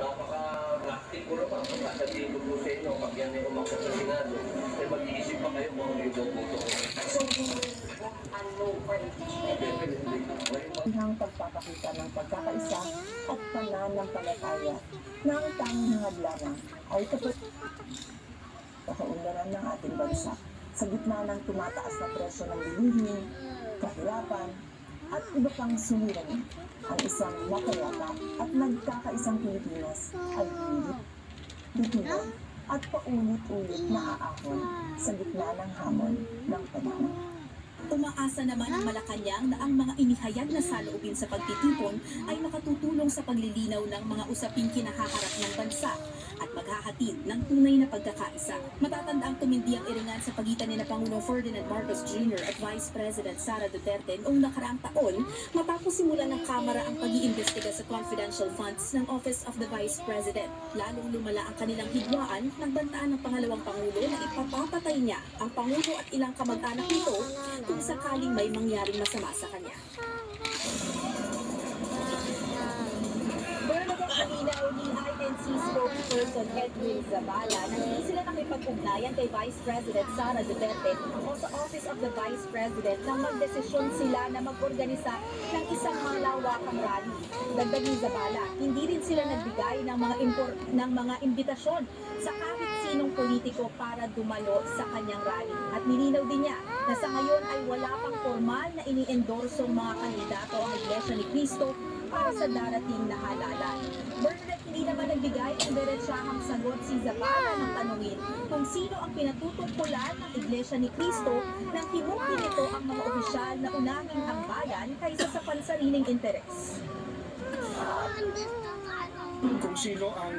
napaka-plastic ko naman. Kung sasabihin ko po sa inyo, pag yan ay umakot sa Senado, ay mag-iisip pa kayo kung ano yung boto ko. So, ano for impeachment? Ang pagpapakita ng pagkakaisa at pananampalataya na ang tanging hadlangan ay kapag kaunlaran ng ating bansa sa gitna ng tumataas na presyo ng bilihin, kahirapan, at iba pang suliranin. Ang isang makayapa at nagkakaisang Pilipinas ay hindi bitiwan at paulit-ulit na aahon sa gitna ng hamon ng panahon. Umaasa naman ang Malacanang na ang mga inihayag na saloobin sa pagtitipon ay makatutulong sa paglilinaw ng mga usaping kinahaharap ng bansa at maghahatid ng tunay na pagkakaisa. Matatanda ang tumindi ang iringan sa pagitan ni Pangulong Ferdinand Marcos Jr. at Vice President Sara Duterte noong nakaraang taon matapos simulan ng Kamara ang pag-iimbestiga sa confidential funds ng Office of the Vice President. Lalong lumala ang kanilang hidwaan, nagbantaan ng pangalawang Pangulo na ipapapatay niya ang Pangulo at ilang kamag-anak nito kung sakaling may mangyaring masama sa kanya. Bernadette Malinaw ni INC spokesperson Edwin Zabala na hindi sila nakipag-ugnayan kay Vice President Sara Duterte o sa Office of the Vice President nang magdesisyon sila na mag-organisa ng isang malawakang rally. Dagdag ni Zabala, hindi rin sila nagbigay ng mga imbitasyon sa kahit sinong politiko para dumalo sa kanyang rally. At nilinaw din niya na sa ngayon ay wala pang formal na ini-endorsong mga kandidato ang Iglesia ni Cristo para sa darating na halalan. Bernadette hindi naman nagbigay ng diretsahang sagot si Zabala nang tanungin kung sino ang pinatutungkulan ng Iglesia ni Cristo nang himukin nito ang mga opisyal na unahin ang bayan kaysa sa pansariling interes. Kung sino ang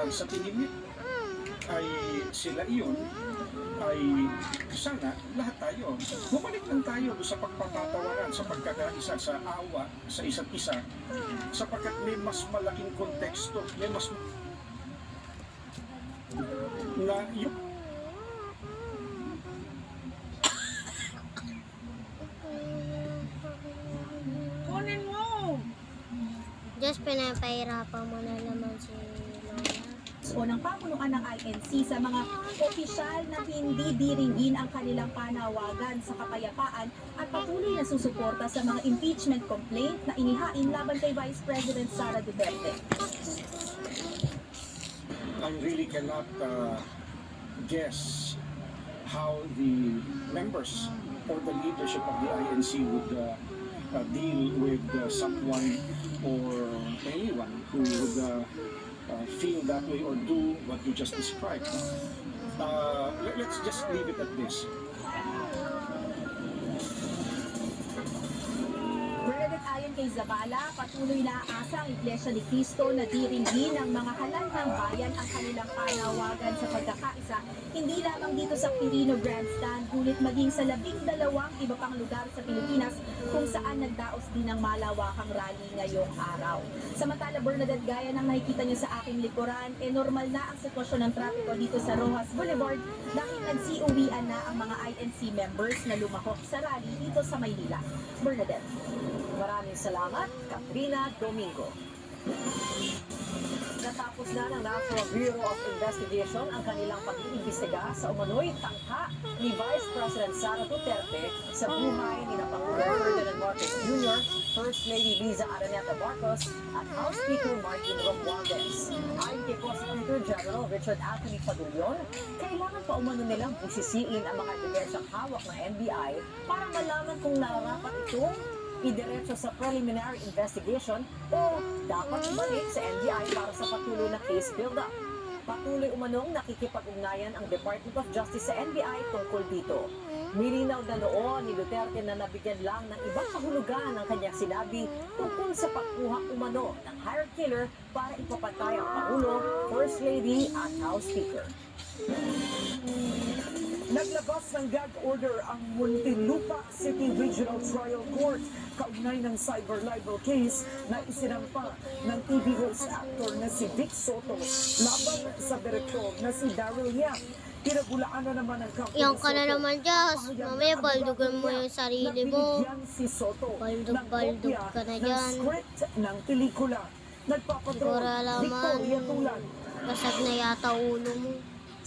sa tingin niya ay sila iyon, ay sana lahat tayo bumalik lang tayo sa pagpapatawaran, sa pagkakaisa, sa awa sa isa't isa, sapagkat may mas malaking konteksto, may mas na yung Kunin mo! Just pinapahirapan mo na naman si Lola. O ng pamunuan ng INC sa mga opisyal na hindi diringgin ang kanilang panawagan sa kapayapaan at patuloy na susuporta sa mga impeachment complaint na inihain laban kay Vice President Sara Duterte. I really cannot guess how the members or the leadership of the INC would deal with someone or anyone who would feel that way or do what you just described. Let's just leave it at this. Bernadette, ayon kay Zabala, patuloy na aasa ang Iglesia ni Cristo na diringgin ng mga halal ng bayan ang kanilang panawagan sa pagkakaisa, hindi lamang dito sa Quirino Grandstand, ngunit maging sa 12 iba pang lugar sa Pilipinas kung saan nagdaos din ng malawakang rally ngayong araw. Samantala, Bernadette, gaya ng nakikita niyo sa aking likuran, normal na ang sitwasyon ng trapiko dito sa Rojas Boulevard dahil nagsiuwian na ang mga INC members na lumahok sa rally dito sa Maynila. Bernadette. Maraming salamat, Katrina Domingo. Natapos na ng National Bureau of Investigation ang kanilang pag-iimbestiga sa umano'y tangka ni Vice President Sara Duterte sa buhay ni Pangulong Ferdinand Marcos Jr., First Lady Liza Araneta Marcos at House Speaker Martin Romualdez. Ayon kay Prosecutor General Richard Anthony Padulyon, kailangan pa umano nilang busisiin ang mga ebidensyang hawak ng NBI para malaman kung nararapat itong idiretso sa preliminary investigation o dapat ibalik sa NBI para sa patuloy na case build-up. Patuloy umanong nakikipag-ugnayan ang Department of Justice sa NBI tungkol dito. Milinaw na noon ni Duterte na nabigyan lang ng ibang kahulugan ang kanyang sinabi tungkol sa pagkuha umano ng hired killer para ipapatay ang Pangulo, First Lady at House Speaker. Naglabas ng gag order ang Muntinlupa City Regional Trial Court kaugnay ng cyber libel case na isinampa ng TV host actor na si Vic Soto laban sa direktor na si Daryl Yap. Pinagulaan na naman ang kampo Yang ka na naman, Diyos. Mamaya, baldugan mo yung sarili mo. Si Soto Baldog ka na ng dyan. script ng pelikula. Nagpapatrol, Siguro alaman. Victoria Tulan. Basag na yata ulo mo.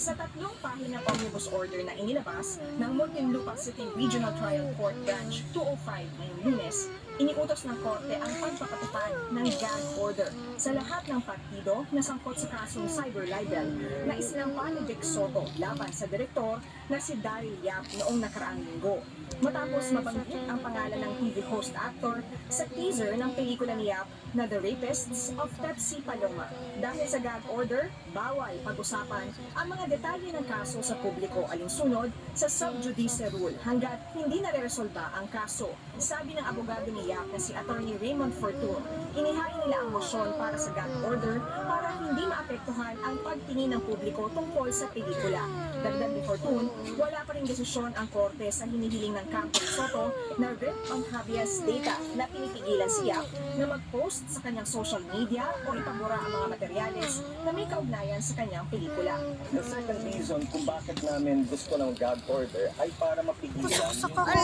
Sa 3 pahinang omnibus order na inilabas ng Muntinlupa City Regional Trial Court Branch 205 ngayong Lunes, iniutos ng korte ang pagpapatupad ng gag order sa lahat ng partido na sangkot sa kasong cyber libel na isinampa ni Vic Soto laban sa direktor na si Daryl Yap noong nakaraang linggo. Matapos mabanggit ang pangalan ng TV host actor sa teaser ng pelikula ni Yap na The Rapists of Pepsi Paloma. Dahil sa gag order, bawal pag-usapan ang mga detalye ng kaso sa publiko alinsunod sa sub judice rule hanggat hindi nare-resolba ang kaso. Sabi ng abogado ni Yap na si Attorney Raymond Fortun, inihain nila ang motion para sa gag order para hindi maapektuhan ang pagtingin ng publiko tungkol sa pelikula. Dagdag ni Fortun, wala pa rin desisyon ang korte sa hinihiling ng kampo ni Soto na writ on habeas data na pinipigilan si Yap na mag-post sa kanyang social media o ipabura ang mga materyales na may kaugnayan sa kanyang pelikula. The second reason kung bakit namin gusto ng gag order ay para mapigilan yung Alay!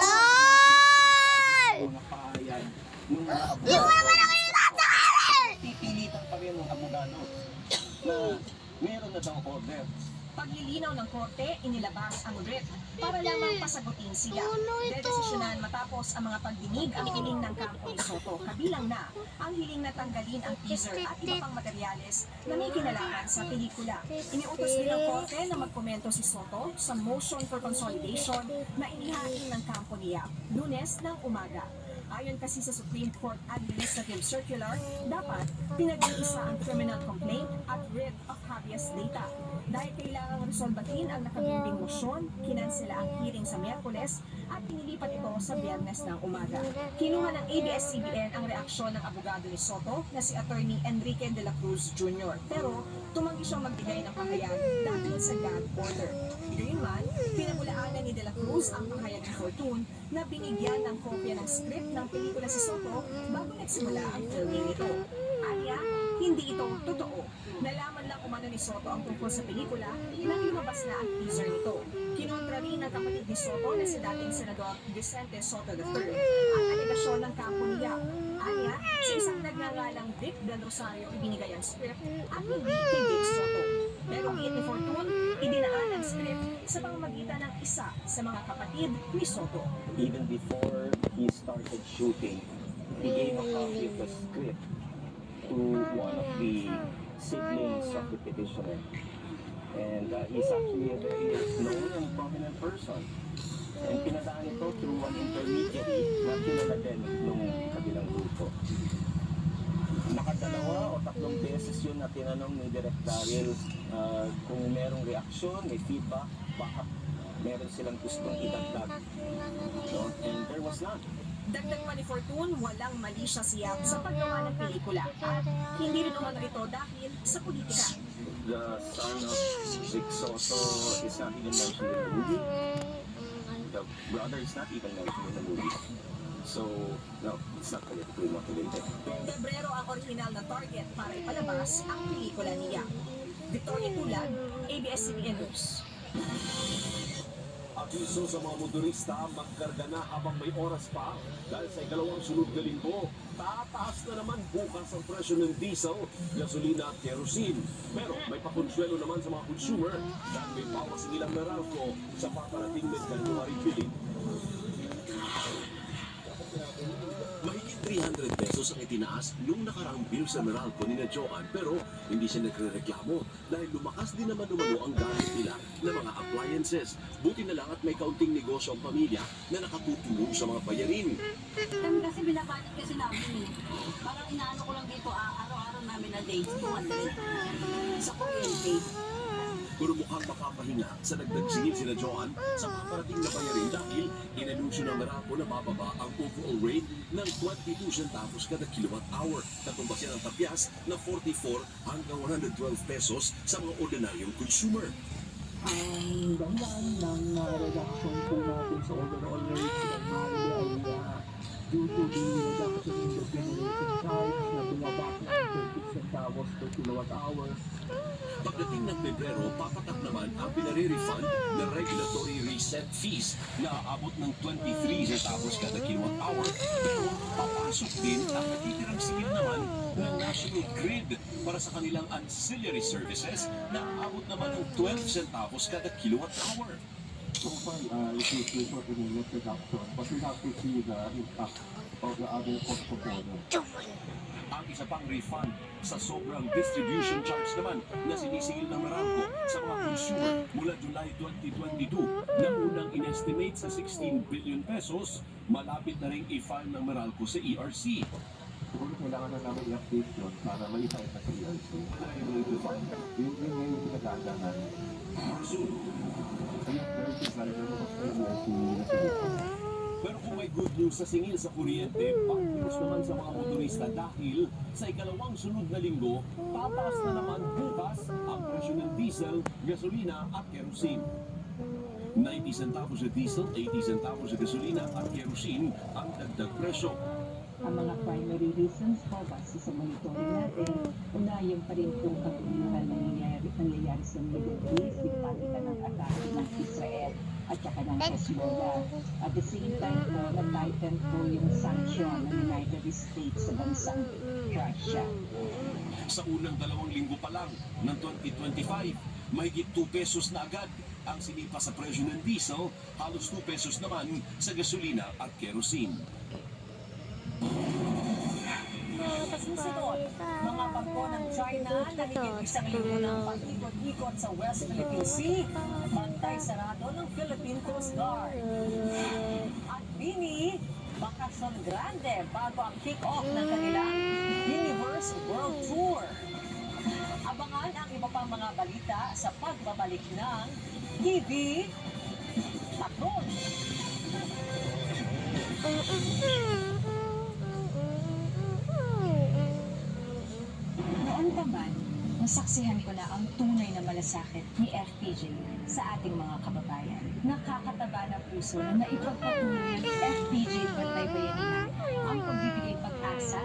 mga pahayag ng Di mo naman nakita sa akin! pipilitan pa rin ng abogado na meron na daw order. Paglilinaw ng korte, inilabas ang writ para lamang pasagutin siya. Dedesisyonan matapos ang mga pagdinig ang hiling ng kampo ni Soto, kabilang na ang hiling na tanggalin ang teaser at iba pang materyales na may kinalaman sa pelikula. Iniutos din ng korte na magkomento si Soto sa motion for consolidation na inihain ng kampo niya Lunes ng umaga. Ayon kasi sa Supreme Court Administrative Circular, dapat pinag-iisa ang criminal complaint at writ of habeas data. Dahil kailangang resolbahin ang nakabimbing motion, kinansela ang hearing sa Miyerkules at inilipat ito sa Biyernes ng umaga. Kinuha ng ABS-CBN ang reaksyon ng abogado ni Soto na si Attorney Enrique de la Cruz Jr. Pero tumanggi siyang magbigay ng pahayag dahil sa gag order. Gayunman, pinamulaanan ni de la Cruz ang pahayag ni Fortun na binigyan ng kopya ng script ng pelikula si Soto bago nagsimula ang filming nito. Anya, hindi ito totoo. Nalaman lang umano ni Soto ang tungkol sa pelikula nang lumabas na ang teaser nito. Kinontra rin ng kapatid ni Soto na si dating Senador Vicente Soto III ang alegasyon ng kampo niya. Anya, sa isang nagngangalang Vic Del Rosario ibinigay ang script at hindi kay Vic Soto. Pero giit ni Fortun, idinaan ang script sa pamamagitan ng isa sa mga kapatid ni Soto. Even before he started shooting, he gave a copy of the script to one of the siblings of the petitioner. And he's actually a very known and prominent person. And pinadaan ito through an intermediary na kilala din ng kabilang grupo. Nakadalawa o 3 beses yun na tinanong ni Direk Daryl kung merong reaksyon, may feedback, baka meron silang gustong idagdag. No? And there was none. Dagdag pa ni Fortun, walang mali siya siya sa paggawa ng pelikula at hindi rin umano ito dahil sa politika. The son of Vic Soto is not even mentioned in the movie. The brother is not even mentioned in the movie. So, no, it's not politically motivated. Pebrero ang original na target para ipalabas ang pelikula niya. Victoria Tulan, ABS-CBN News. Abiso sa mga motorista, magkarga na habang may oras pa dahil sa ikalawang sunod na linggo, tataas na naman bukas ang presyo ng diesel, gasolina at kerosene. Pero may pakonsuelo naman sa mga consumer dahil may bawas nilang Meralco sa paparating na January billing. Mahigit 300 pesos ang itinaas nung nakaraang bill sa Meralco ni Joan pero hindi siya nagre-reklamo dahil lumakas din naman umano ang gamit nila ng mga appliances. Buti na lang at may kaunting negosyo ang pamilya na nakatutulong sa mga bayarin. Kami kasi binabanit kasi namin eh. Parang inaano ko lang dito, araw-araw namin na dates, 200 sa kuryente. Pero mukhang mapapahinga sa nagdagsingil sina Joan sa paparating na bayarin dahil inanunsyo ng Meralco na bababa ang overall rate ng 22 centavos kada kilowatt hour. Katumbas yan ang tapyas na 44 hanggang 112 pesos sa mga ordinaryong consumer. Ang dahilan ng reduction po natin sa overall rate sa January ay due to the reduction in the generation charge na bumaba ng 30 centavos per kilowatt hour. Pagdating ng Pebrero, papatak naman ang pinare-refund na regulatory reset fees na aabot ng 23 centavos kada kilowatt hour. Pero papasok din ang natitirang singil naman ng National Grid para sa kanilang ancillary services na aabot naman ng 12 centavos kada kilowatt hour. So far, it is result in a net reduction, but we have to see the impact of the other cost components. Ang isa pang refund sa sobrang distribution charge naman na sinisingil ng Meralco sa mga consumer mula July 2022 na unang inestimate sa 16 billion pesos, malapit na rin i-file ng Meralco sa ERC. Siguro kailangan na namin i-update yun para ma-file na sa ERC. Yung refund. Yun yung pinagaganan. Soon. Pero kung may good news sa singil sa kuryente, pagkilos naman sa mga motorista dahil sa ikalawang sunod na linggo, tataas na naman bukas ang presyo ng diesel, gasolina at kerosene. 90 centavos sa diesel, 80 centavos sa gasolina at kerosene ang dagdag presyo. Ang mga primary reasons po base sa monitoring natin, unahin pa rin po katuluhan nangyayari sa Middle East, yung palitan ng atake ng Israel at saka ng Hezbollah. At the same time po, nag-tighten po yung sanction ng United States sa bansang Russia. Sa unang 2 linggo pa lang ng 2025, mahigit 2 pesos na agad ang sinipa sa presyo ng diesel, halos 2 pesos naman sa gasolina at kerosene. Susunod, mga barko ng China na higit 1 linggo ng pag-ikot-ikot sa West Philippine Sea, bantay sarado ng Philippine Coast Guard. At Bini, bakasyon grande bago ang kick-off ng kanilang Universe World Tour. Abangan ang iba pang mga balita sa pagbabalik ng TV Tatlon. Noon pa man, nasaksihan ko na ang tunay na malasakit ni FPJ sa ating mga kababayan. Nakakataba na puso na naipagpatuloy ng FPJ Bantay Bayanihan ang pagbibigay pag-asa,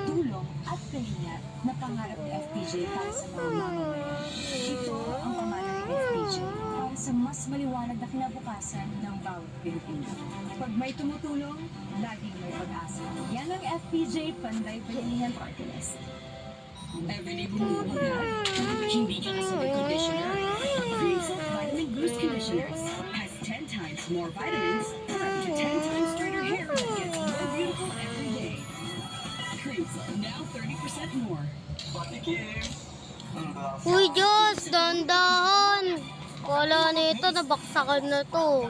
tulong at kalinga na pangarap ni FPJ para sa mga mamamayan. Ito ang pamana ni FPJ para sa mas maliwanag na kinabukasan ng bawat Pilipino. Pag may tumutulong, laging may pag-asa. Yan ang FPJ Bantay Bayanihan Party List. Everyday bumubuhat, hindi ka kasabay conditioner. Green Silk Vitamin Boost Conditioners has 10 times more vitamins for up to 10 times straighter hair that gets more beautiful every day. Green Silk, now 30% more. Uy, Diyos, dandahan. Wala na ito, nabaksakan na to.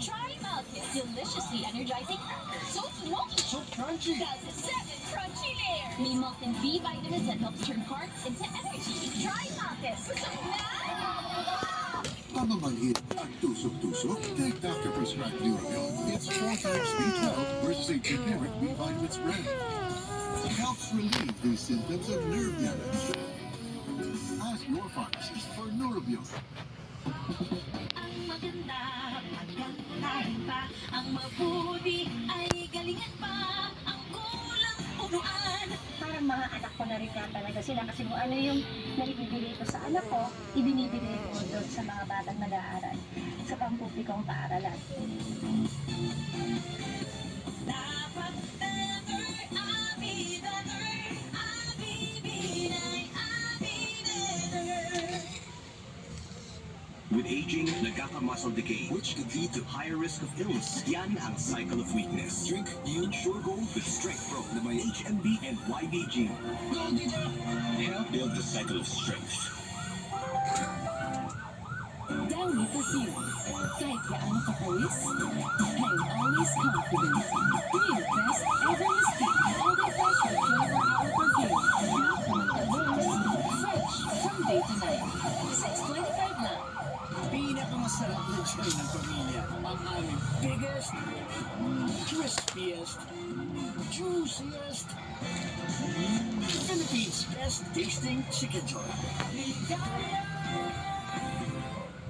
Try Malkis deliciously energizing crackers. So smoky. So crunchy. That's 7 crunchy layers. May milk and B vitamins that helps turn carbs into energy. Try Malkis. Busog na! Pamamangit at tusok-tusok, take Dr. Prescribed Neurobion. It's 4 times B12 versus a generic B vitamin spread. It helps relieve the symptoms of nerve damage. Ask your pharmacist for Neurobion. Ang maganda, magandahin pa. Ang mabuti ay galingan pa. Ang kulang, punuan. Parang mga anak ko na rin na talaga sila kasi kung ano yung naibibigay ko sa anak ko, ibinibigay ko doon sa mga batang nag-aaral sa pampublikong paaralan. Dapat better, I'll be better. I'll be better. With aging, nagkaka-muscle decay, which could lead to higher risk of illness. Yan ang cycle of weakness. Drink Ion Sure Gold with Strength Pro na may HMB and YBG. Help build the cycle of strength. Downy Fazil. Kahit gaano kapawis, I'm always confident. New best ever listing. All day fresh with 24-hour perfume. Now from fresh from day to night. 625 lang. Pero masarap na dyan ng pamilya. Ang aming biggest, crispiest, juiciest, Philippines' best tasting chicken joy.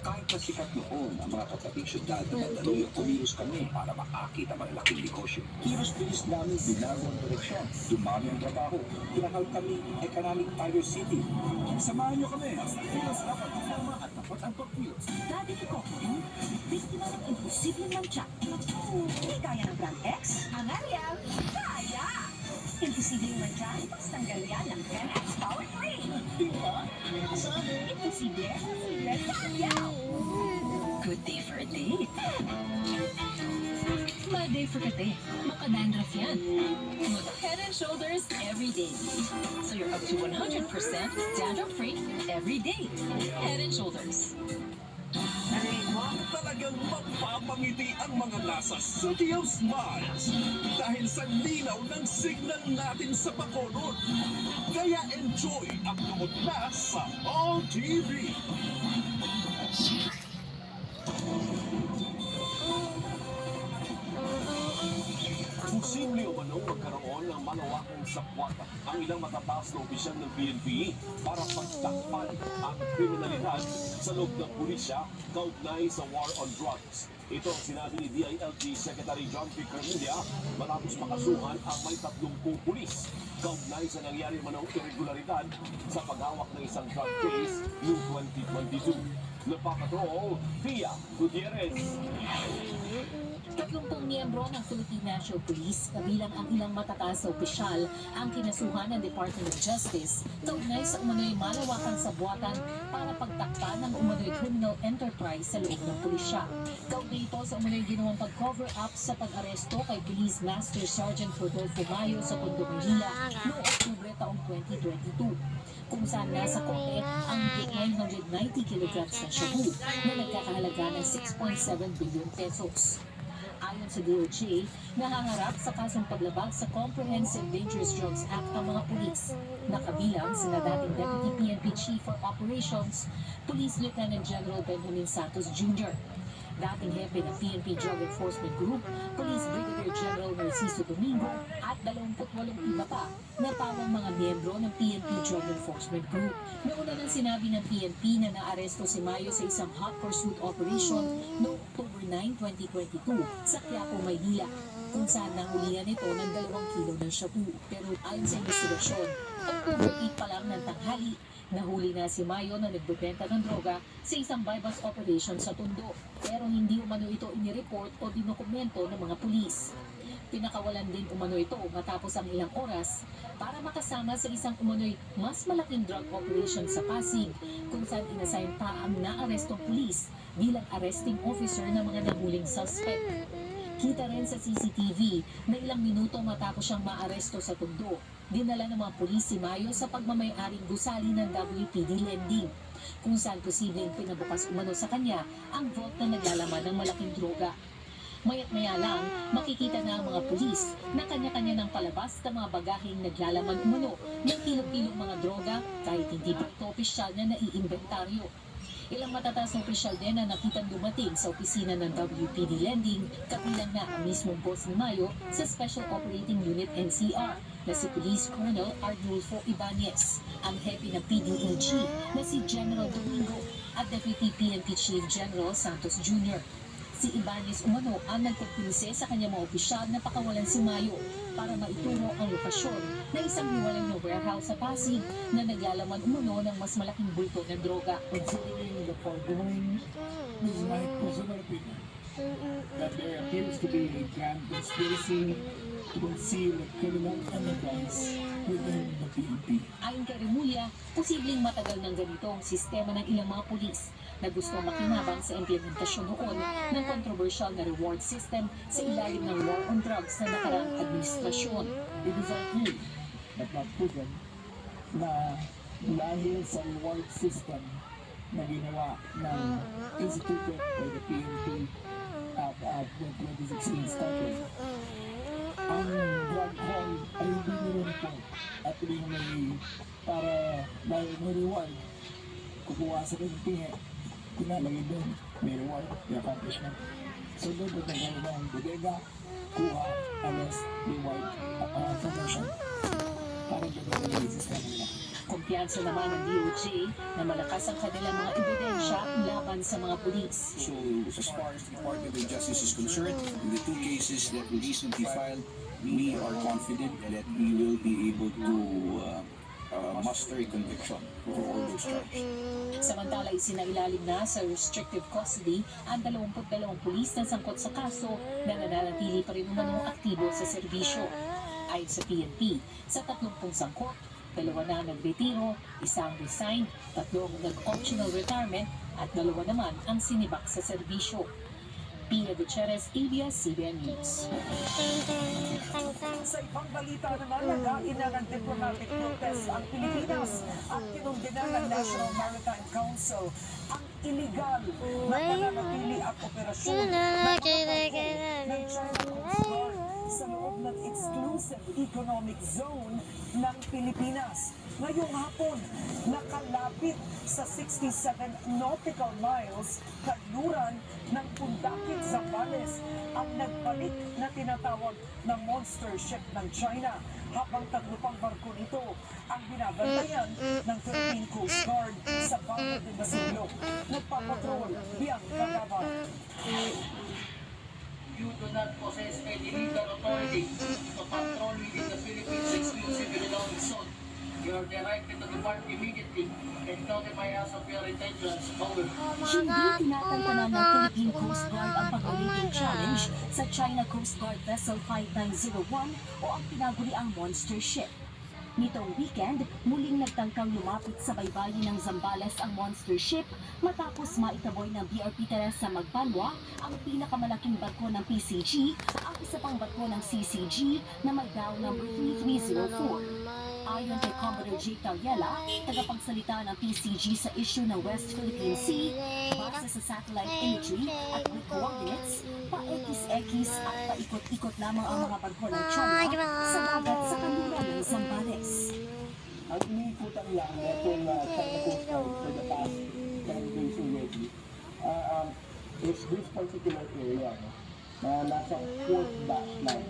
Kahit na sikat noon ang mga katabing syudad na Mandaluyong, kumilos kami para makakita ang malaking negosyo. Kilos-bilis namin binago ang direksyon, dumami ang trabaho, tinakal kami economic Tiger City. Samahan niyo kami sa Kilos Dapat Kasama at Dapat ang Pagkilos. Dati ni Coco, biktima ng imposibleng mantsa. Hindi kaya ng Brand X? Ang Ariel, kaya! Imposibleng mantsa, pagtanggal yan ng 10X Power 3. Diba? Saan? Imposible, kaya! Good day for a date. Bad day for a date. Makadandruff yan. With Head and Shoulders every day. So you're up to 100% dandruff-free every day. Head and Shoulders. Talagang magpapangiti ang mga nasa City of Smiles dahil sa linaw ng signal natin sa Bacolod. Kaya enjoy ang gamot na sa All TV. Posible umanong magkaroon ng malawakang sakwata ang ilang matataas na opisyal ng PNP para pagtakpan ang kriminalidad sa loob ng pulisya kaugnay sa war on drugs. Ito ang sinabi ni DILG Secretary John P. Carmilla matapos makasuhan ang may 30 pulis kaugnay sa nangyari manong irregularidad sa paghawak ng isang drug case noong 2022. Napakatrol, Pia Gutierrez. 30 miyembro ng Philippine National Police, kabilang ang ilang matataas na opisyal, ang kinasuhan ng Department of Justice kaugnay sa umano'y malawakang sabuatan para pagtakpan ng umano'y criminal enterprise sa loob ng pulisya. Kaugnay ito sa umano'y ginawang pag-cover up sa pag-aresto kay Police Master Sergeant Rodolfo Mayo sa Tondo, Manila noong Oktubre taong 2022. Kung saan nasa kote ang 990 kilograms na shabu na nagkakahalaga ng 6.7 billion pesos. Ayon sa DOJ, nahaharap sa kasong paglabag sa Comprehensive Dangerous Drugs Act ang mga pulis, na kabilang sina dating Deputy PNP Chief for Operations, Police Lieutenant General Benjamin Santos Jr., dating hepe ng PNP Drug Enforcement Group, Police Brigadier General Narciso Domingo, at 28 iba pa na tawang mga miyembro ng PNP Drug Enforcement Group. Nauna nang sinabi ng PNP na naaresto si Mayo sa isang hot pursuit operation noong October 9, 2022 sa Quiapo, Maynila, kung saan nahulihan ito ng 2 kilo ng shabu. Pero ayon sa investigasyon, October 8 pa lang ng tanghali, nahuli na si Mayo na nagbebenta ng droga sa isang bypass operation sa Tondo, pero hindi umano ito inireport o dinokumento ng mga pulis. Pinakawalan din umano ito matapos ang ilang oras para makasama sa isang umano'y mas malaking drug operation sa Pasig, kung saan inassign pa ang naarestong pulis bilang arresting officer ng mga nahuling suspect. Kita rin sa CCTV na ilang minuto matapos siyang maaresto sa Tondo, dinala ng mga pulis si Mayo sa pagmamay-aring gusali ng WPD Lending, kung saan posibleng pinabukas umano sa kanya ang vault na naglalaman ng malaking droga. Mayat-maya lang, makikita na ang mga pulis na kanya-kanya ng palabas na mga bagaheng naglalaman umano ng kilo-kilong mga droga kahit hindi pa ito opisyal na naiimbentaryo. Ilang matataas na opisyal din na nakitang dumating sa opisina ng WPD Lending, kabilang na ang mismong boss ni Mayo sa Special Operating Unit NCR na si Police Colonel Arnulfo Ibanez, ang hepe ng PDEG na si General Domingo at Deputy PNP Chief General Santos Jr. Si Ibanez umano ang nagpagpilise sa kanyang mga opisyal na pakawalan si Mayo para maituro ang lokasyon na isang hiwalay na warehouse sa Pasig na naglalaman umano ng mas malaking bulto ng droga. Considering the foregoing, this is my personal opinion that there appears to be a grand conspiracy to conceal a criminal enterprise within the PNP. Ayon kay Remulla, posibleng matagal ng ganito ang sistema ng ilang mga pulis na gusto makinabang sa implementasyon noon ng controversial na reward system sa ilalim ng war on drugs na nakaraang administrasyon. It is argued but not proven na dahil sa reward system na ginawa ng instituted by the PNP when 2016 started, ang drug haul ay hindi nilunipon at may para dahil may reward kukuha sa kanyang pinalagay doon may reward, may accomplishment. So doon nagkakaroon ng bodega, kuha, alas, reward, promotion. Parang gano'n yung sistema nila. Kumpiyansa naman ng DOJ na malakas ang kanilang mga ebidensya laban sa mga pulis. So, as far as the Department of Justice is concerned, in the 2 cases that we recently filed, we are confident that we will be able to muster a conviction for all those charges. Samantala, isinailalim na sa restrictive custody ang 22 pulis na sangkot sa kaso na nananatili pa rin umanong aktibo sa serbisyo. Ayon sa PNP, sa 30 sangkot, 2 na nagretiro, 1 resigned, 3 nag-optional retirement at 2 naman ang sinibak sa serbisyo. Pia Gutierrez, ABS-CBN News. Sa ibang balita naman, naghain na ng diplomatic protest ang Pilipinas at kinundina ng National Maritime Council ang illegal na pananatili at operasyon ng mga barko ng China Coast Guard sa loob ng exclusive economic zone ng Pilipinas. Ngayong hapon, nakalapit sa 67 nautical miles kanluran ng Pundakit, Zambales ang nagbalik na tinatawag na monster ship ng China, habang 3 pang barko nito ang binabantayan ng Philippine Coast Guard sa Bango de Masinloc. Nagpapatrol, Bianca Gabal. You do not possess any legal authority to patrol within the Philippines exclusive economic zone. You are directed to depart immediately and notify us of your intentions. Over. Hindi tinatantanan ng Philippine Coast Guard ang pag-rating challenge sa China Coast Guard Vessel 5901 o ang tinaguriang monster ship. Nitong weekend, muling nagtangkang lumapit sa baybayin ng Zambales ang monster ship matapos maitaboy ng BRP Teresa Magbanwa ang pinakamalaking barko ng PCG, ang isa pang barko ng CCG na may down number 3304. Ayon kay Commodore J. Tagliela, tagapagsalita ng PCG sa issue ng West Philippine Sea, base sa satellite imagery at with coordinates, pa-ekis-ekis at paikot-ikot lamang ang mga barko ng China sa dagat sa kanluran ng Zambales. Ang iniikutan lang itong China Coast Guard for the past 10 days already is this particular area na nasa 4th dash line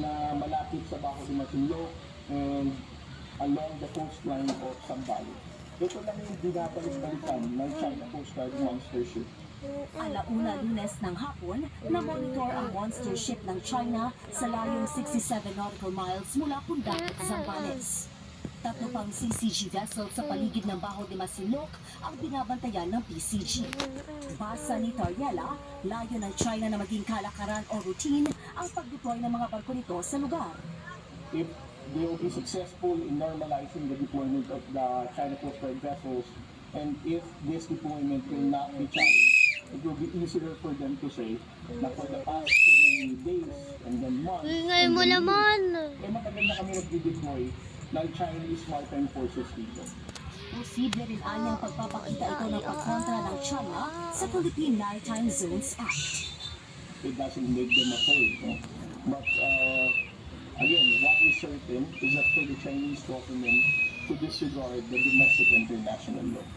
na malapit sa Bajo de Masinloc and along the coastline of Zambales. Ito lang yung binabalik-balikan ng China Coast Guard monster ship. Alauna Lunes ng hapon, na-monitor ang monster ship ng China sa layong 67 nautical miles mula Pundakit, Zambales. 3 pang CCG vessel sa paligid ng Bajo de Masinloc ang binabantayan ng PCG. Basa ni Tagliela, layo ng China na maging kalakaran o routine ang pag-deploy ng mga barko nito sa lugar. If they will be successful in normalizing the deployment of the China Coast Guard vessels, and if this deployment will not be challenged, it will be easier for them to say na for the past so many days and then months, Ingay mo naman. matagal na kami nag-deploy ng Chinese Maritime Forces dito. Posible rin anyang pagpapakita ito ng pagkontra ng China sa Philippine Maritime Zones Act. It doesn't make them afraid, no? But again, what is certain is that for the Chinese government to disregard the domestic international law.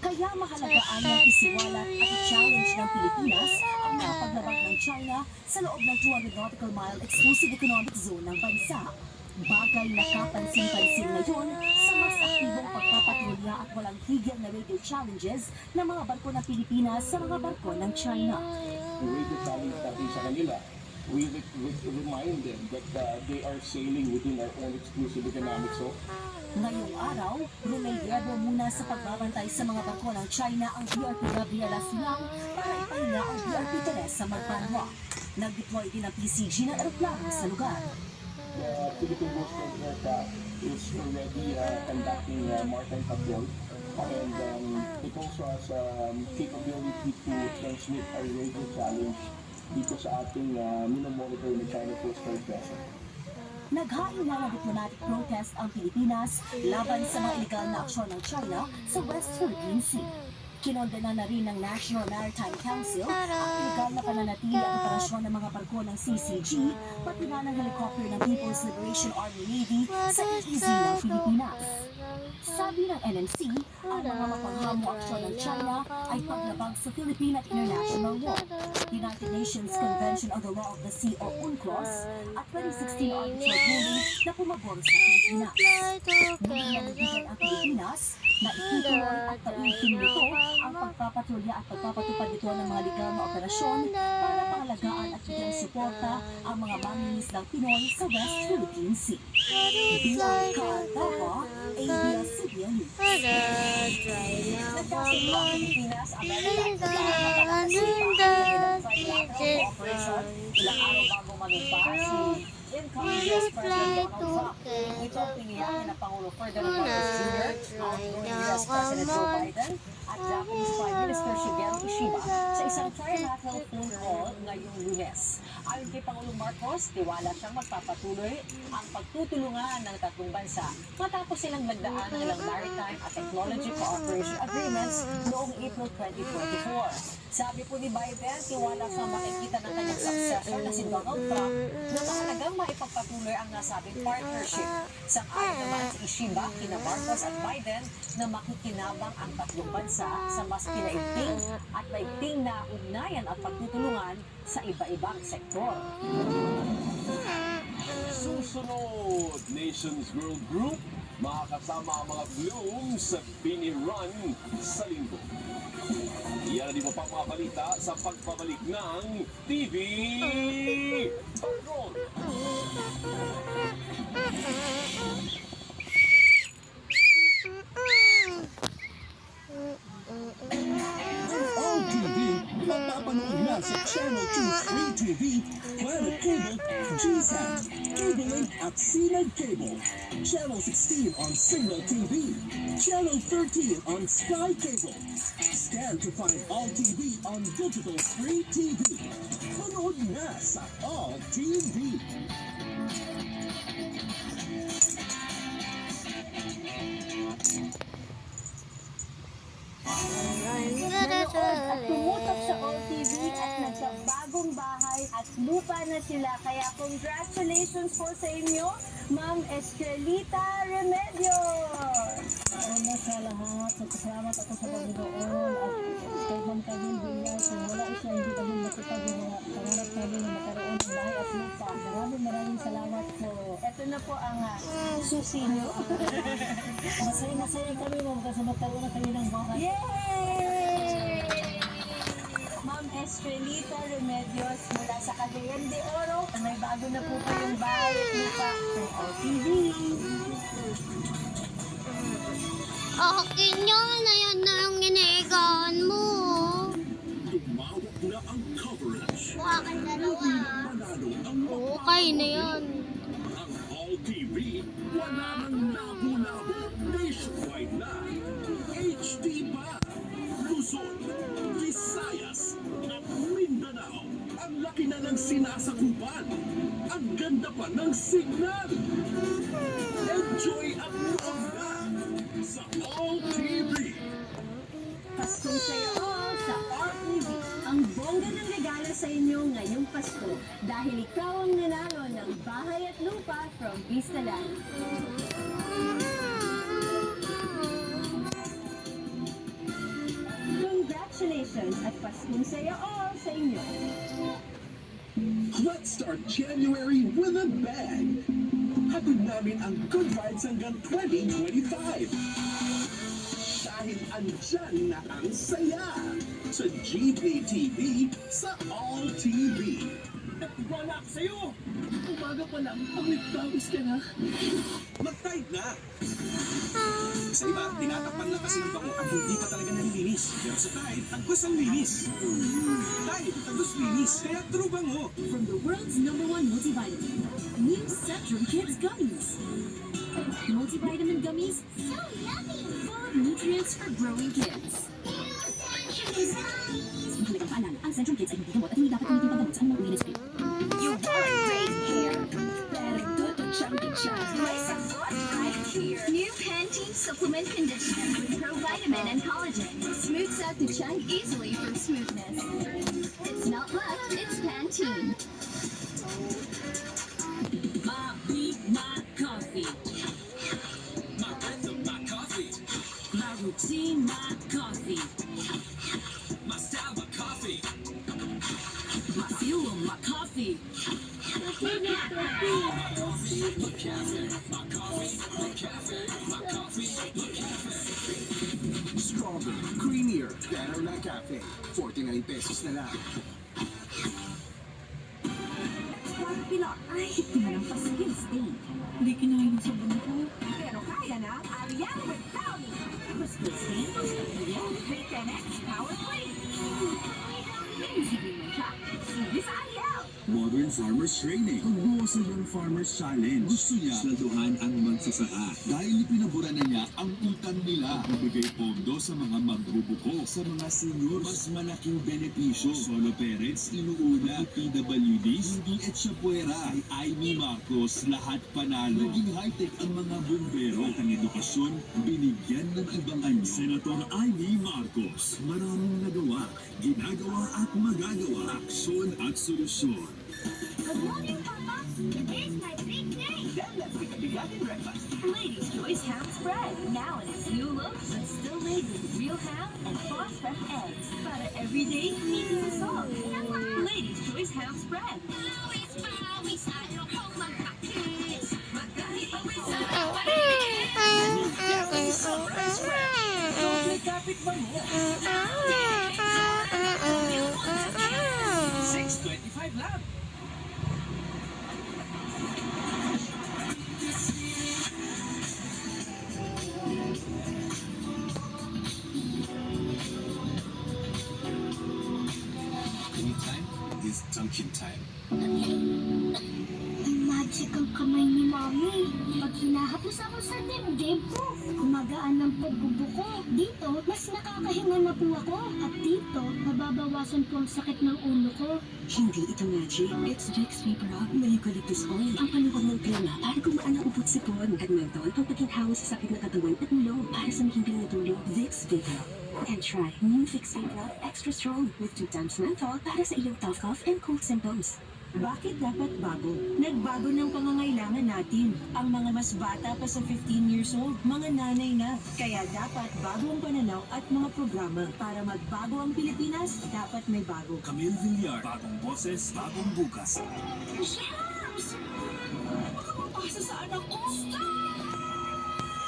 Kaya mahalagaan ng isiwalat at i-challenge ng Pilipinas ang napaglabag ng China sa loob ng 200 nautical mile exclusive economic zone ng bansa. Bagay na kapansin-pansin ngayon sa mas aktibong pagpapatrolya at walang tigil na radio challenges ng mga barko ng Pilipinas sa mga barko ng China. The radio challenge natin sa kanila, we remind them that they are sailing within our own exclusive economic zone. Ngayong araw, rumelyebo muna sa pagbabantay sa mga barko ng China ang BRP Gabriela Silang para ipahinga ang BRP Teresa Magbanwa. Nag-deploy din ang PCG na eroplano sa lugar. The Philippine Coast Guard aircraft is already conducting maritime patrol, and it also has capability to transmit our radio challenge dito sa ating minomonitor ng China Coast Guard vessel. Naghain na ng diplomatic protest ang Pilipinas laban sa mga iligal na aksyon ng China sa West Philippine Sea. Kinondena na rin ng National Maritime Council ang illegal na pananatili at operasyon ng mga barko ng CCG, pati na ng helicopter ng People's Liberation Army Navy sa EEZ ng Pilipinas. Sabi ng NMC, ang mga mapanghamo aksyon ng China ay paglabag sa Philippine at international law, United Nations Convention on the Law of the Sea o UNCLOS, at 2016 arbitral ruling na pumabor sa Pilipinas. Ngunit nabibigyan ang Pilipinas na itutuloy at paigting nito ang pagpapatrolya at pagpapatupad nito ng mga legal na operasyon para pangalagaan at bigyan suporta ang mga mangingislang Pinoy sa West Philippine Sea. Bilang Kaantawa, ABS-CBN News. Nagkasunod ang Pilipinas, Amerika at Japan matapos ng operation ilang araw bago magigpa si incoming US President Donald Trump. Ito ang piniyakin ng Pangulo Ferdinand Marcos Jr., outgoing US President Joe Biden, at Japanese Prime Minister Shigeru Ishiba sa isang trilateral phone call ngayong Lunes. Ayon kay Pangulong Marcos, tiwala siyang magpapatuloy ang pagtutulungan ng tatlong bansa matapos silang nagdaan ng ilang maritime at technology cooperation agreements noong April 2024. Sabi po ni Biden, tiwala siyang makikita ng kanyang successor na si Donald Trump na mahalagang maipagpatuloy ang nasabing partnership. Sang-ayon naman si Ishiba, kina Marcos at Biden na makikinabang ang tatlong bansa sa mas pinaigting at maigting na ugnayan at pagtutulungan sa iba-ibang sektor. Susunod, Nations World Group, makakasama ang mga Bloom sa Bini Run sa linggo. Yan ang iba pang mga balita sa pagbabalik ng TV Patrol. All TV, mapapanood na sa Channel 2 Free TV, Planet Cable, GSAT, Cable Link at CNET Cable. Channel 16 on Signal TV. Channel 13 on Sky Cable. Scan to find All TV on Digital Free TV. Manood na sa All TV. At tumutok sa OTV at nagkabagong bahay at lupa na sila. Kaya congratulations po sa inyo, Ma'am Estelita Remedios! Una sa lahat, nagpasalamat ako sa Panginoon at kay Ma'am Camille Villar, kung wala siya, hindi kami makita yung mga pangarap namin na magkaroon ng bahay at lupa. Maraming salamat po. Ito na po ang susi nyo. Masaya kami, Ma'am, kasi magkaroon na kami ng bahay. Yay! Ma'am Estelita Remedios mula sa Cagayan de Oro. May bago na po kayong bahay at lupa ng OTV. Akin yan, ayan na yung inigaan mo. Tumawag na ang coverage. Akin dalawa. Panalo ang Okay na yan. Ang All TV, wala nang labo-labo. Nationwide na. HD pa. Luzon, Visayas, at Mindanao. Ang laki na ng sinasakupan. Ang ganda pa ng signal. Enjoy ang loob na sa All TV. Paskong sa'yo all sa RTV. Ang bongga ng regalo sa inyo ngayong Pasko dahil ikaw ang nanalo ng bahay at lupa from Vistaland. Congratulations at Paskong sa'yo all sa inyo. Let's start January with a bang. Hatid namin ang good vibes hanggang 2025. Dahil andyan na ang saya sa GPTV sa All TV. Wala ako sa'yo! Umaga pa lang, pawis ka na. Mag-tide na! Sa iba, tinatakpan lang kasi ng bango at hindi pa talaga nalilinis. Pero sa Tide, agos ang linis. Tide, agos linis. Kaya true bango. From the world's #1 multivitamin, new Centrum Kids Gummies. Multivitamin gummies, so yummy! Full of nutrients for growing kids. Mahalagang paalala, ang Centrum Kids ay hindi gamot at hindi dapat gamitin paggamot sa anumang ministry. You want great hair, pero good chunky chunks. May sagot right here. New Pantene Supplement conditioner with provitamin and collagen. Smooths out the chunk easily for smoothness. It's not luck, it's Pantene. My week, my coffee. My rhythm, my coffee. My routine, my coffee. My style, my coffee. My fuel, my coffee. My coffee, my cafe. My coffee, my cafe. My coffee, my cafe. Stronger, creamier, better na cafe. 49 pesos na lang. Pilot, ay, ito na lang pasigil stain. Hindi kinain sa banko. Pero kaya na ang Ariel with Brownie. Gusto stain, gusto Ariel. May 10x power plate. Easy mo siya. Sige sa Ariel. Modern Farmers Training. Pagbuwasan ng Farmers Challenge. Gusto niya salduhan ang magsasaka. Dahil pinabura na niya ang utang nila. Nagbigay pondo sa mga magbubuko. Sa mga senior, mas malaking benepisyo. Solo parents, inuuna. PWDs, hindi at siya puwera. Kay Amy Marcos, lahat panalo. Naging high-tech ang mga bumbero. At ang edukasyon, binigyan ng ibang anyo. Senator Amy Marcos, maraming nagawa, ginagawa at magagawa. Aksyon at solusyon. Good morning, Papa. Today's my big day. Then let's make a bigati breakfast. Lady's Choice Ham Spread. Now in its new look, but still made with real ham and fast-fresh eggs. Para everyday, easy to solve. Lady's Choice Ham Spread. Kapit ba mo? 6.25 lang. Anytime is Dunkin' time. Magic ang kamay ni Mami. Pag hinahapos ako sa dibdib ko, gumagaan ng pagbubuko. Dito, mas nakakahinga na po ako. At dito, mababawasan po ang sakit ng ulo ko. Hindi ito magic. It's Vicks Vapor Rub. May eucalyptus oil. Ang panuwag ng krema para gumaan ang ubot sipon. At menthol pang pagkinghawa sa sakit ng katawan at ulo para sa mahimbing na tulog. Vicks Vapor Rub. And try new Vicks Vapor Rub Extra Strong with 2 times menthol para sa iyong tough cough and cold symptoms. Bakit dapat bago? Nagbago ng pangangailangan natin. Ang mga mas bata pa sa 15 years old, mga nanay na. Kaya dapat bago ang pananaw at mga programa. Para magbago ang Pilipinas, dapat may bago. Camille Villar, bagong boses, bagong bukas. Makapapasa sa anak ko!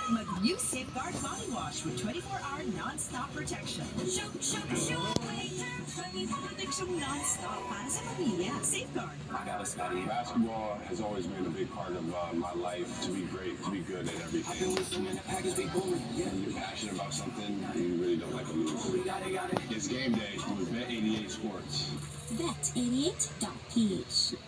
Mag-new Safeguard Body Wash with 24-hour non-stop protection. Shoot, shoot, shoot! Protection non-stop para sa pamilya. Safeguard. I gotta study. Basketball has always been a big part of my life. To be great, to be good at everything. I've been listening to Packers Big Boy. Yeah, when you're passionate about something, you really don't like to lose. Got it. It's game day with Bet88 Sports. Bet88.ph.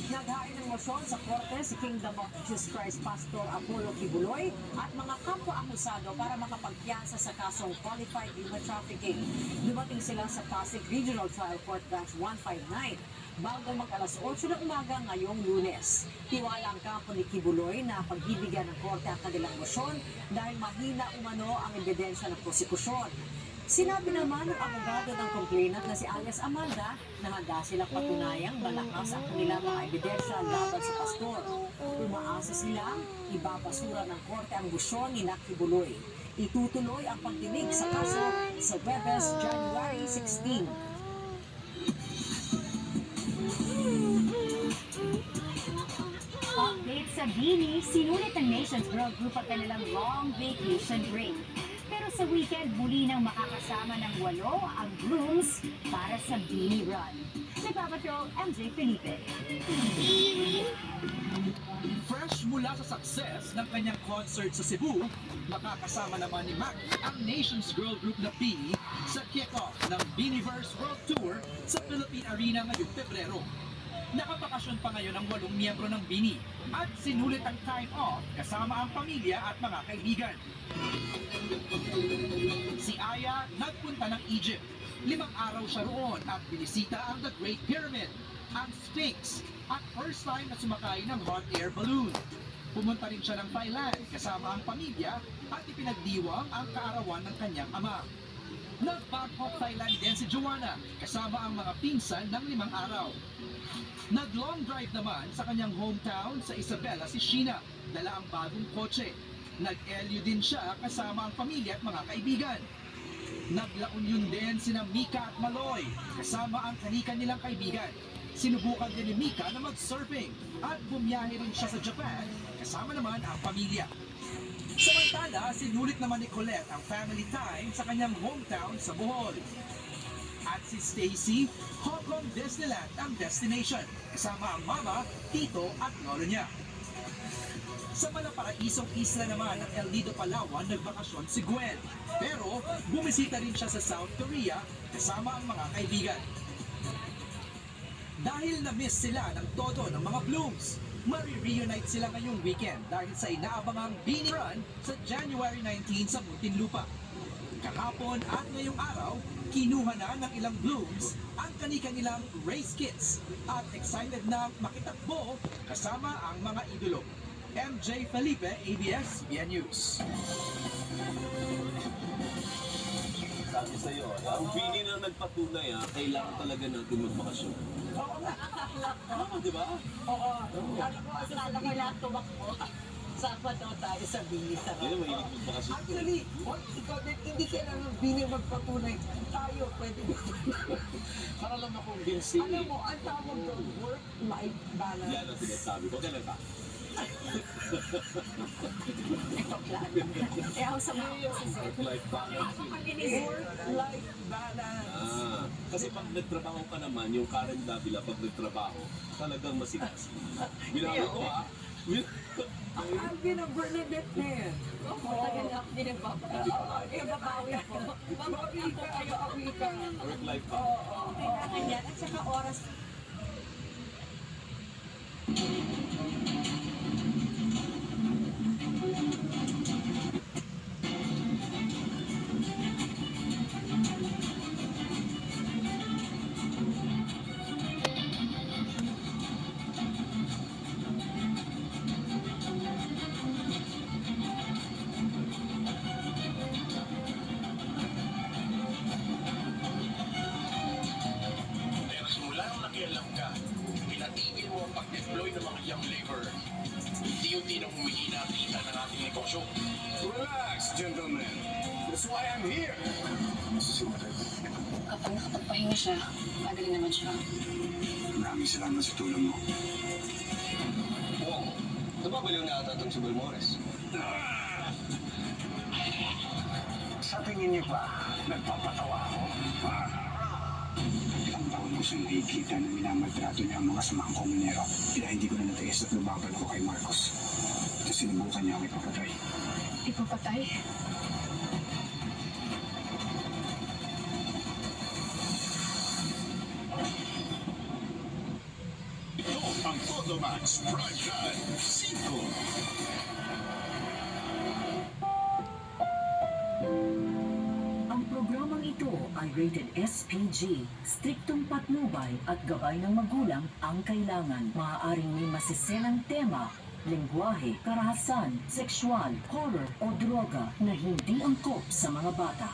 Naghain ng mosyon sa korte si Kingdom of Jesus Christ Pastor Apollo Kibuloy at mga kapwa-akusado para makapagpiyansa sa kasong qualified human trafficking. Dumating sila sa Pasig Regional Trial Court Branch 159 bago mag-alas 8 ng umaga ngayong Lunes. Tiwala ang kampo ni Kibuloy na pagbibigyan ng korte ang kanilang mosyon dahil mahina umano ang ebidensya ng prosekusyon. Sinabi naman ng abogado ng complainant na si alias Amanda na handa silang patunayang malakas ang kanilang mga ebidensya laban sa pastor. Umaasa silang ibabasura ng korte ang busyon ni Kibuloy. Itutuloy ang pagdinig sa kaso sa Webes, January 16. Update sa Bini, sinulit ng Nations Girl Group ang kanilang long vacation break. Pero sa weekend, muli nang makakasama ng 8 ang grooms para sa Bini Run. Nagpapatrol, MJ Felipe. Fresh mula sa success ng kanyang concert sa Cebu, makakasama naman ni Mac ang Nations Girl Group na Bini sa kick-off ng Biniverse World Tour sa Philippine Arena ngayong Pebrero. Nakapakasyon pa ngayon ang 8 miyembro ng Bini at sinulit ang time off kasama ang pamilya at mga kaibigan. Si Aya nagpunta ng Egypt. 5 araw siya roon at binisita ang The Great Pyramid. ang Sphinx, at first time na sumakay ng hot air balloon. Pumunta rin siya ng Thailand kasama ang pamilya at ipinagdiwang ang kaarawan ng kanyang ama. Nag-Bangkok, Thailand din si Joanna kasama ang mga pinsan ng 5 araw. Nag-long drive naman sa kanyang hometown sa Isabela si Sheena, dala ang bagong kotse. Nag-LU din siya kasama ang pamilya at mga kaibigan. Nag-La Union din sina Mika at Maloy kasama ang kanika nilang kaibigan. Sinubukan din ni Mika na mag-surfing at bumiyahe rin siya sa Japan kasama naman ang pamilya. Samantala, sinulit naman ni Colette ang family time sa kanyang hometown sa Bohol. At si Stacy, Hong Kong Disneyland ang destination kasama ang mama, tito at lolo niya. Sa malaparaisong isla naman ng El Nido, Palawan, nagbakasyon si Gwen. Pero bumisita rin siya sa South Korea kasama ang mga kaibigan. Dahil na-miss sila ng todo ng mga Blooms, mari-reunite sila ngayong weekend dahil sa inaabangang Beanie Run sa January 19 sa Muntinlupa. Kahapon at ngayong araw, kinuha na ng ilang Blooms ang kanilang race kits at excited na makitakbo kasama ang mga idolo. MJ Felipe, ABS-CBN News. Sabi sa'yo, ang Beanie na nagpatunay, kailangan talaga natin magbakasyon. Oo nga. Di ba? Oo. Akala ko lahat tumakbo. Sabado tayo sa Bini sa Hindi na mahilig magbakasyon. Actually, ikaw din, hindi kailangan Bini magpatunay. Tayo, pwede Para lang makumbinsin. Alam mo, ang tawag doon, work-life balance. Yan ang sinasabi ko. Kailan ka? ako sa mga Work-life balance. Work-life balance. Kasi pag nagtrabaho ka naman, yung Karen Davila, pag nagtrabaho, talagang masigas. Binawi ko Ang Alvin ng Bernadette na yan. Tagal na ako din nagbabawi. Babawi ako. Babawi ka, babawi ka. Work-life balance. Kailangan yan. At saka oras. Pero simula nung nakialam ka, pinatigil mo ang pag-deploy ng mga young labor. Unti-unti nang humihina ang kita ng ating negosyo. Relax, gentlemen. That's why I'm here. Kapag nakapagpahinga siya, magaling naman siya. Maraming salamat sa tulong mo. Wow, nababaliw na ata itong si Balmores. Sa tingin niyo ba, nagpapatawa ako? Ilang taon ko siyang nakikita na minamaltrato niya ang mga samaang komunero. Kaya hindi ko na natiis at lumaban ako kay Marcos. Kasi sinubukan niya ako ipapatay. Ipapatay? Ito ang Photomax Prime Time 5. Ang programang ito ay rated SPG. Striktong patnubay at gabay ng magulang ang kailangan. Maaaring may masiselang tema, lengguwahe, karahasan, sexual, horror o droga na hindi angkop sa mga bata.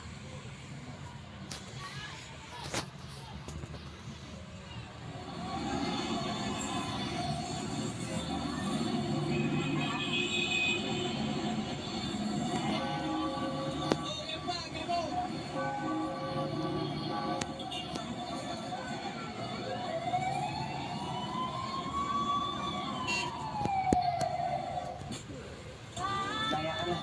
Daya ka na.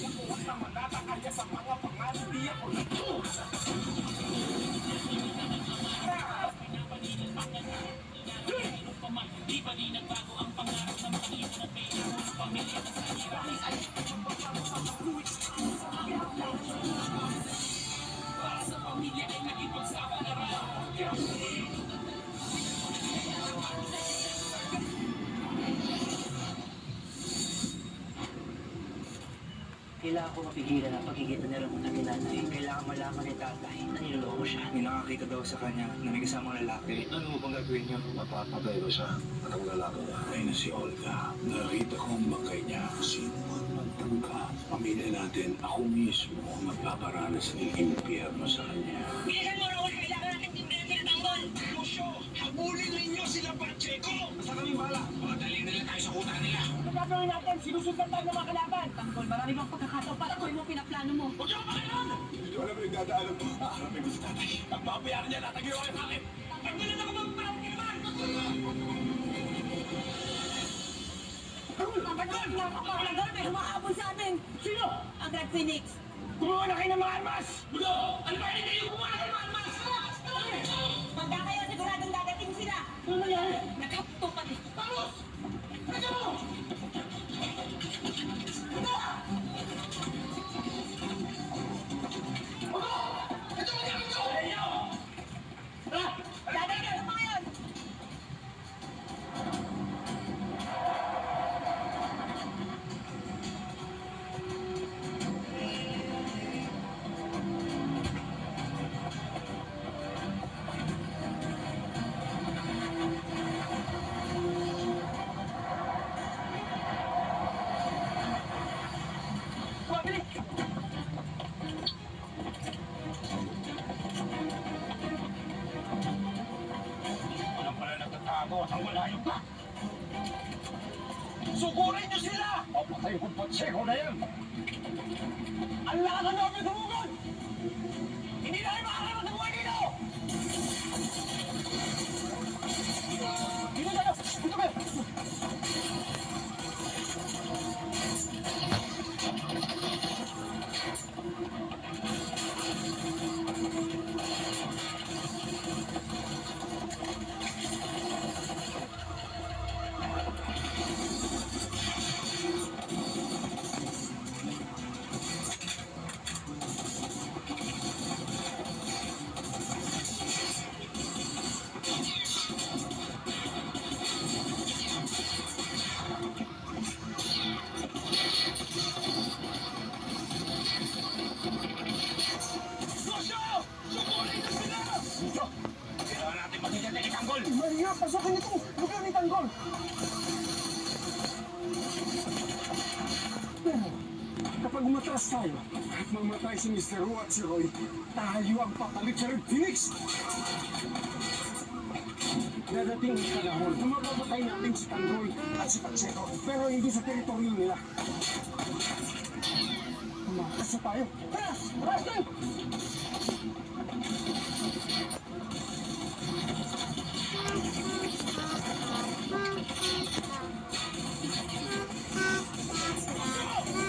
Huwag na manatakaya sa mga pangalan, di ako nito. Di ba di nagbago ang pangarap ng panginoon ng pera ng pamilya sa hirap? Para sa pamilya ay nakipagsapalaran. Kailangan ko mapigilan ang pagiging niloko ng nanay. Kailangan malaman ni tatay na niloloko siya. May nakakita daw sa kanya na may kasamang lalaki. Ano mo bang gagawin niyo? Mapapatay ko siya at ang lalaki niya ay na si Olga. Nakita ko ang bangkay niya. Sino man magtangka. Pamilya natin, ako mismo ang magpaparanas ng impyerno sa kanya. Bilisan mo na ulit, kailangan natin tindahan sila tanggol. Lucio, habulin ninyo sila Pacheco. Basta kami bala. Pagdaling nila tayo sa kuta nila. Ano gagawin natin? Sinusundan tayo ng mga kalaban. Tanggol, marami bang pagkakataon para gawin mo pinaplano mo? Huwag niyo makialam! Hindi ko alam yung dadaanan mo. Harapin ko si tatay. Ang babayaran niya lahat ang ginawa sa akin. Tanggalin ako ng parang kinaman! Tanggol! Nakakapaglagal! May humahabol sa amin! Sino? Ang Red Phoenix! Kumuha na kayo ng mga armas! Budo! Ano ba hindi kayo kumuha na kayo ng mga armas? Pagka kayo siguradong dadating sila! Ano nangyari? Nakatupan eh! Vamos! Ano? Daday ka! Ano mga yun? Walang pala nagtatago at ang malayo pa. Sugurin niyo sila! O patay kong Pacheco na yan! Ang lakas ng loob ng tumugon! Hindi na kayo makakaraman sa buhay dito! Dito tayo! Dito kayo! Maria, pasokin ito! Lugar ni Tanggol! Pero, kapag umatras tayo at mamatay si Mr. Wu at si Roy, tayo ang papalit sa Red Phoenix! Dadating ang panahon na mapapatay natin si Tanggol at si Pacheco, pero hindi sa teritoryo nila. Umakas na tayo! Tara! Basta!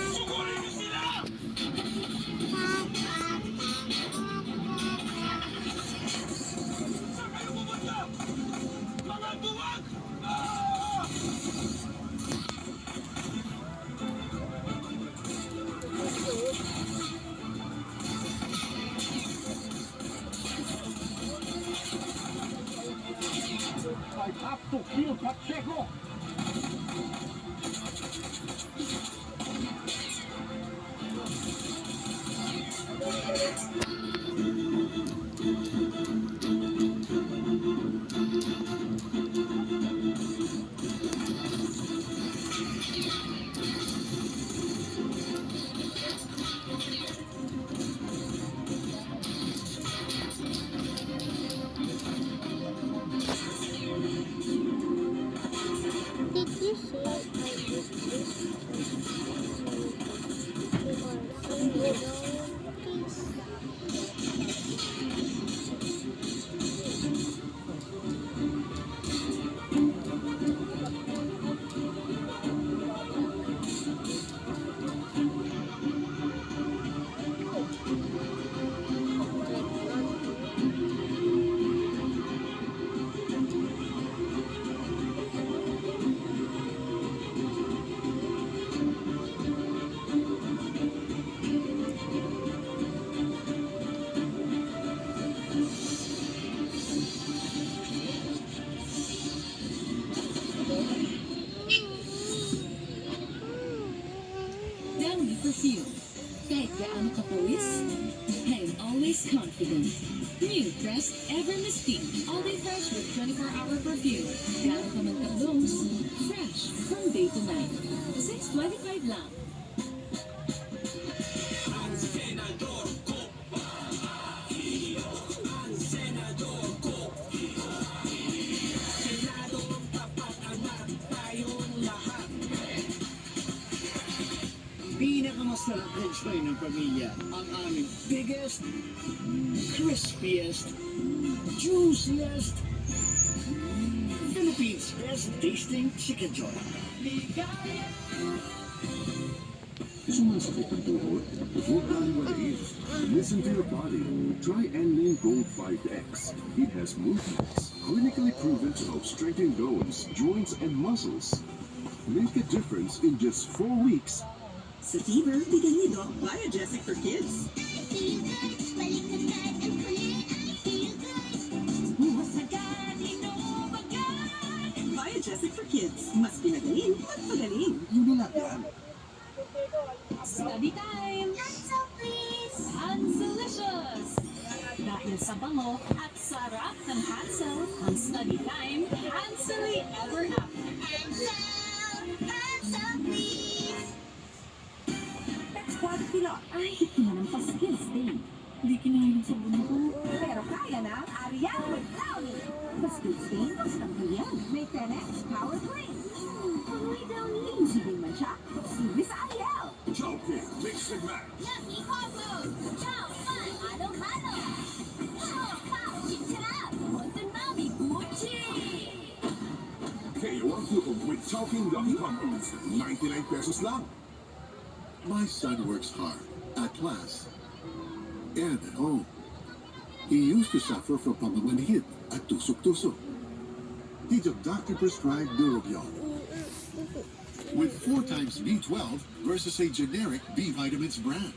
Sugurin niyo sila! Saan kayo pumunta? Mga duwag! I have to kill Pacheco! Kahit gaano kapawis, I'm always confident. New Crest Ever Mystique. All day fresh with 24-hour perfume. Gaano ka man ka-blows, fresh from day to night. $6.25 lang. Pinakamasarap enjoy ng pamilya ang aming biggest, crispiest, juiciest, Philippines best tasting chicken joy. Sumasakit ang tuhod? Huwag baliwalain. Listen to your body. Try Enlin Gold 5X. It has movements, clinically proven to help strengthen bones, joints, and muscles. Make a difference in just 4 weeks. Sa Fever, bigay ni Doc Biogesic for Kids. Biogesic for Kids. Mas pinagaling, mas magaling. Yun na lang yan. Study time! Hansel, please! Hanselicious! Dahil sa bango at sarap ng Hansel, ang study time, Hansely Ever After. Hansel! Hansel, please! That's quite a lot. Ay, ito na ng pa-skills day. Hindi kinain sa buno ko. Pero kaya na ang Ariel with Brownie. Basta stain, basta yan. May 10x power brain. Panoy Brownie. Usibin man siya. Subi sa Ariel. Chowking, mix and match. Lucky combos! Chow, fun, halo-halo! Oh, wow, sarap! Konten mami, Gucci! KO ang gutom with Chowking Lucky Combos. 99 pesos lang. My son works hard at class and at home. He used to suffer from pamamanhid at tusok-tusok. He took doctor-prescribed Neurobion with 4 times B12 versus a generic B vitamins brand.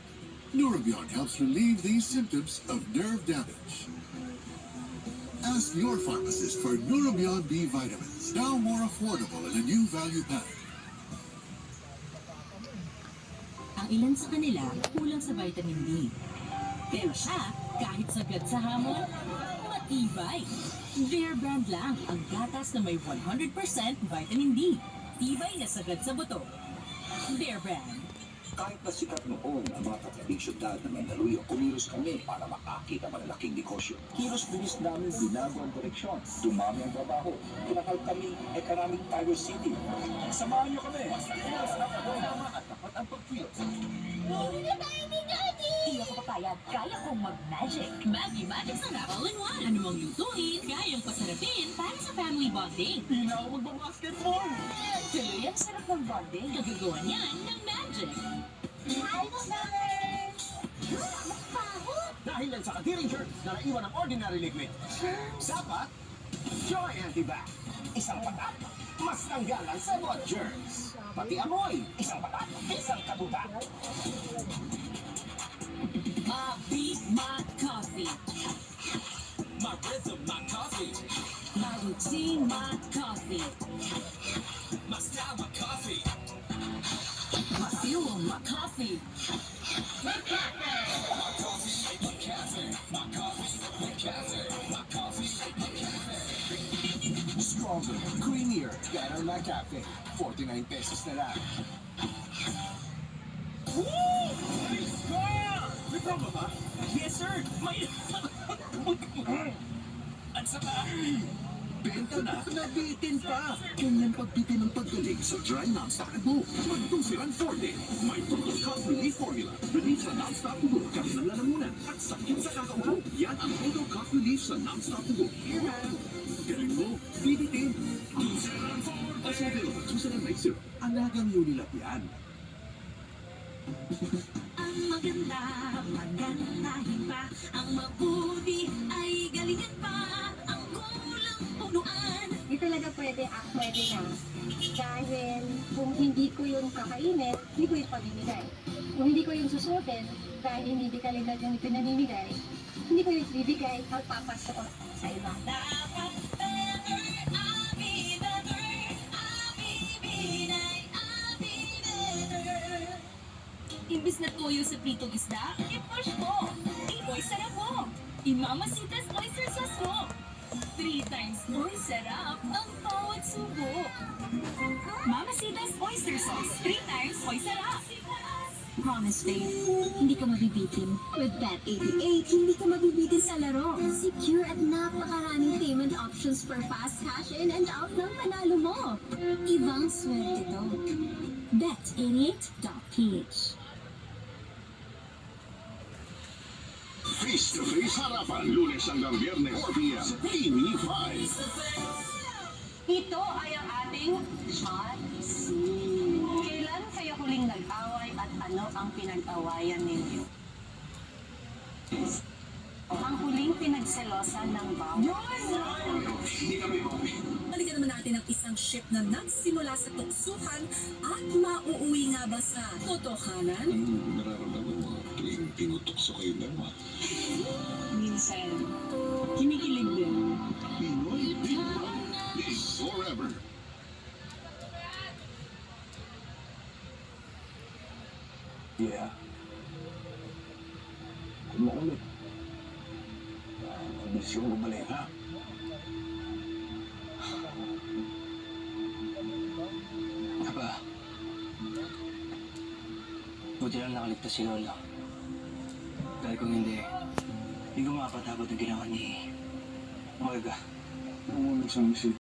Neurobion helps relieve these symptoms of nerve damage. Ask your pharmacist for Neurobion B vitamins, now more affordable in a new value pack. Ang ilan sa kanila kulang sa vitamin D. Pero siya, kahit sagad sa hamon, matibay. Bear Brand lang ang gatas na may 100% vitamin D. Tibay na sagad sa buto. Bear Brand. Kahit na sikat noon ang mga katabing syudad ng Mandaluyong, kumilos kami para makakit ang malalaking negosyo. Kilos-bilis namin binago ang direksyon. Dumami ang trabaho. Kinakal kami Economic Tiger City. Samahan niyo kami. Basta kilos na tama at tapat ang pag-kilos. Hindi ako papayag. Kaya kong mag-magic. Maggie Magic Sarap All-in-One. Ano mong lutuin, kayang pasarapin para sa family bonding. Hindi na ako magbabasketball. Tuloy ang sarap ng bonding. Kagagawa niyan ng magic. Hi, Lovers! Dahil lang sa kadiring germs na naiwan ng ordinary liquid. Sapat, Joy Antibac. Isang patak, mas tanggal ang sabot germs. Pati amoy, isang patak, isang kabuta. Beat my coffee. My rhythm, my coffee. My routine, my coffee. My style, my coffee. My fuel, my coffee. My coffee, my cafe. My coffee, my cafe. My coffee, my cafe. Stronger, creamier, better na cafe. 49 pesos na lang. May problem ba? Yes, sir. May... At saka... Benta na, nabitin pa. Ganyan pagbitin ng paggaling sa dry non-stop buhok. Magtusiran Forte. May total cough relief formula. Relief sa non-stop buhok, kami ng lalamunan at sakit sa kakaubo. Yan ang total cough relief sa non-stop buhok. Here, man. Galing mo, bibitin. Tusiran Forte. Also available, Tusiran Night Syrup. Anagang Unilap yan. Ang maganda, magandahin pa. Ang mabuti ay galingan pa. Ang kulang punuan. Hindi talaga pwede na. Dahil kung hindi ko yung kakainin, hindi ko yung pamimigay. Kung hindi ko yung susutin, dahil hindi kalidad yung pinamimigay, hindi ko yung ibibigay, magpapasok ko sa iba. Dapat better, I'll be better. I'll be better. Imbis na toyo sa pritong isda, i-push mo. Iko'y sarap mo. I-Mamacita's oyster sauce mo. 3 times more sarap ang bawat subo. Mamacita's oyster sauce. 3 times more sarap. Promise, babe. Hindi ka mabibitin. With Bet88, hindi ka mabibitin sa laro. Secure at napakaraming payment options for fast cash in and out ng panalo mo. Ibang swerte to. Bet88.ph. Face-to-face harapan, Lunes hanggang Biyernes, 4 p.m. sa TV5. Ito ay ang ating Odyssey. Kailan kayo huling nag-away at ano ang pinag-awayan ninyo? Ang huling pinagselosan ng bawat. Balikan naman natin ang isang ship na nagsimula sa tuksuhan at mauuwi nga ba sa totohanan? Nararamdaman mo, tuwing tinutukso kayo dalawa. Minsan, kinikilig din. Pinoy Big Brother is forever. Yeah. Kung makulit. Mabilis yung bumalik, ha? Aba, buti lang nakaligtas si Lola. Dahil kung hindi ko mapatapos ang ginawa ni Olga. Nung siyang si